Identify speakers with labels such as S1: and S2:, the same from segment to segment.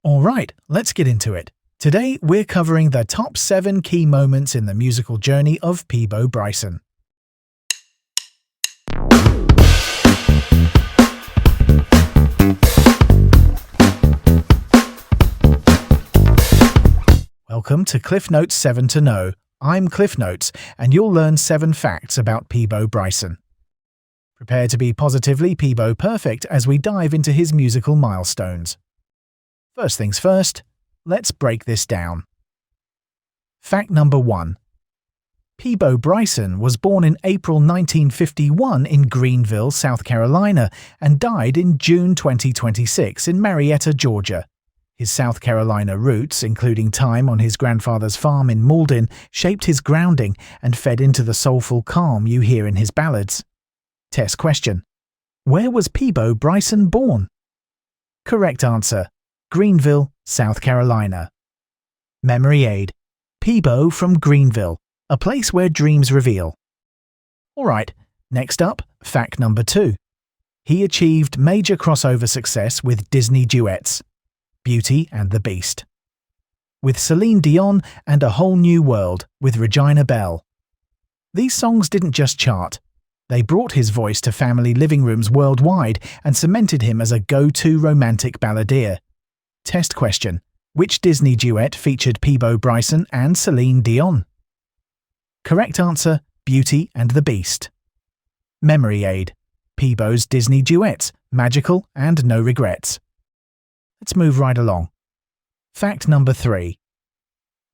S1: Alright, let's get into it. Today we're covering the top 7 key moments in the musical journey of Peabo Bryson. Welcome to Cliff Notes 7 to Know. I'm Cliff Notes, and you'll learn 7 facts about Peabo Bryson. Prepare to be positively Peabo perfect as we dive into his musical milestones. First things first, let's break this down. Fact number 1. Peabo Bryson was born in April 1951 in Greenville, South Carolina, and died in June 2026 in Marietta, Georgia. His South Carolina roots, including time on his grandfather's farm in Malden, shaped his grounding and fed into the soulful calm you hear in his ballads. Test question. Where was Peabo Bryson born? Correct answer. Greenville, South Carolina. Memory aid. Peabo from Greenville, a place where dreams reveal. Alright, next up, fact number 2. He achieved major crossover success with Disney duets, Beauty and the Beast, with Celine Dion and A Whole New World with Regina Belle. These songs didn't just chart. They brought his voice to family living rooms worldwide and cemented him as a go-to romantic balladeer. Test question. Which Disney duet featured Peabo Bryson and Celine Dion? Correct answer, Beauty and the Beast. Memory aid. Peabo's Disney duets, Magical and No Regrets. Let's move right along. Fact number 3.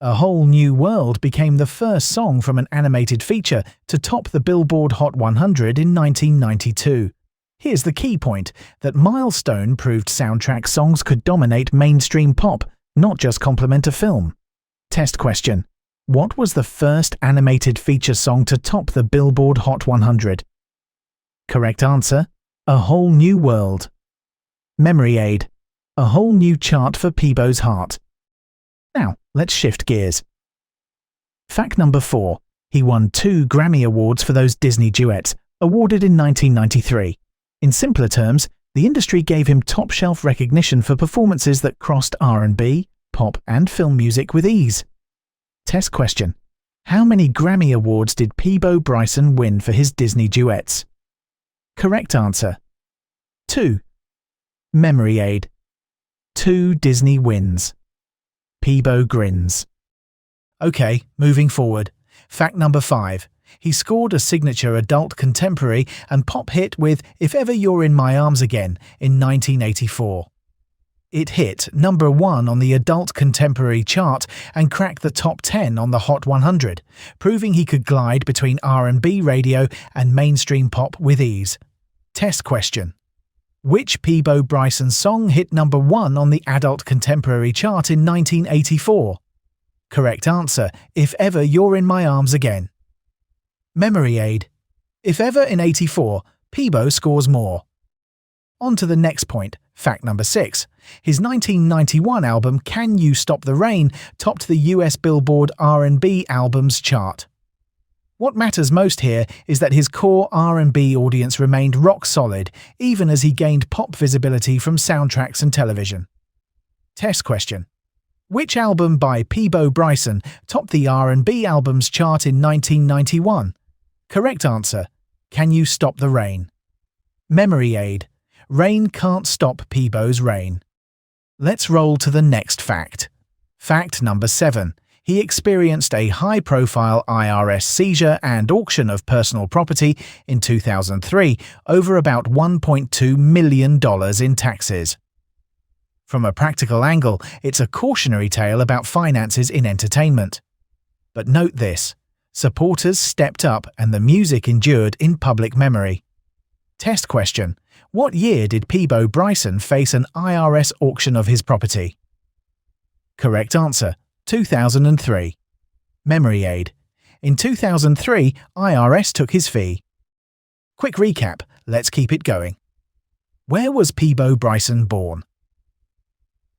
S1: A Whole New World became the first song from an animated feature to top the Billboard Hot 100 in 1992. Here's the key point, that milestone proved soundtrack songs could dominate mainstream pop, not just complement a film. Test question. What was the first animated feature song to top the Billboard Hot 100? Correct answer, A Whole New World. Memory aid. A whole new chart for Peabo's heart. Now, let's shift gears. Fact number 4. He won 2 Grammy Awards for those Disney duets, awarded in 1993. In simpler terms, the industry gave him top-shelf recognition for performances that crossed R&B, pop and film music with ease. Test question. How many Grammy Awards did Peabo Bryson win for his Disney duets? Correct answer. 2. Memory aid. 2 Disney wins. Peabo grins. Okay, moving forward. Fact number 5. He scored a signature adult contemporary and pop hit with If Ever You're in My Arms Again in 1984. It hit number 1 on the adult contemporary chart and cracked the top 10 on the Hot 100, proving he could glide between R&B radio and mainstream pop with ease. Test question. Which Peabo Bryson song hit number 1 on the adult contemporary chart in 1984? Correct answer, If Ever You're in My Arms Again. Memory aid. If ever in 84, Peabo scores more. On to the next point, fact number 6. His 1991 album Can You Stop the Rain topped the US Billboard R&B albums chart. What matters most here is that his core R&B audience remained rock solid even as he gained pop visibility from soundtracks and television. Test question. Which album by Peabo Bryson topped the R&B albums chart in 1991? Correct answer. Can You Stop the Rain? Memory aid. Rain can't stop Peabo's reign. Let's roll to the next fact. Fact number 7. He experienced a high-profile IRS seizure and auction of personal property in 2003 over about $1.2 million in taxes. From a practical angle, it's a cautionary tale about finances in entertainment. But note this. Supporters stepped up and the music endured in public memory. Test question. What year did Peabo Bryson face an IRS auction of his property? Correct answer. 2003. Memory aid. In 2003, IRS took his fee. Quick recap, let's keep it going. Where was Peabo Bryson born?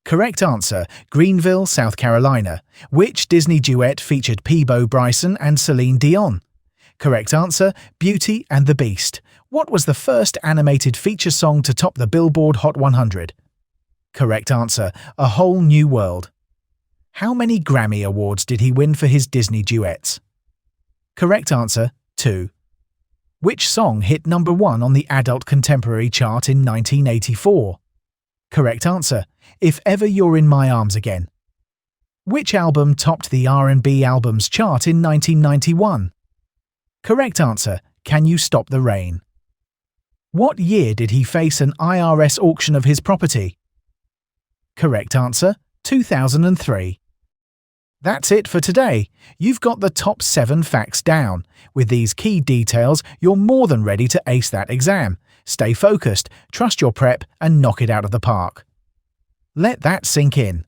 S1: Correct answer, Greenville, South Carolina. Which Disney duet featured Peabo Bryson and Celine Dion? Correct answer, Beauty and the Beast. What was the first animated feature song to top the Billboard Hot 100? Correct answer, A Whole New World. How many Grammy Awards did he win for his Disney duets? Correct answer, 2. Which song hit number 1 on the Adult Contemporary chart in 1984? Correct answer, If Ever You're in My Arms Again. Which album topped the R&B albums chart in 1991? Correct answer, Can You Stop the Rain? What year did he face an IRS auction of his property? Correct answer, 2003. That's it for today. You've got the top 7 facts down. With these key details, you're more than ready to ace that exam. Stay focused, trust your prep, and knock it out of the park. Let that sink in.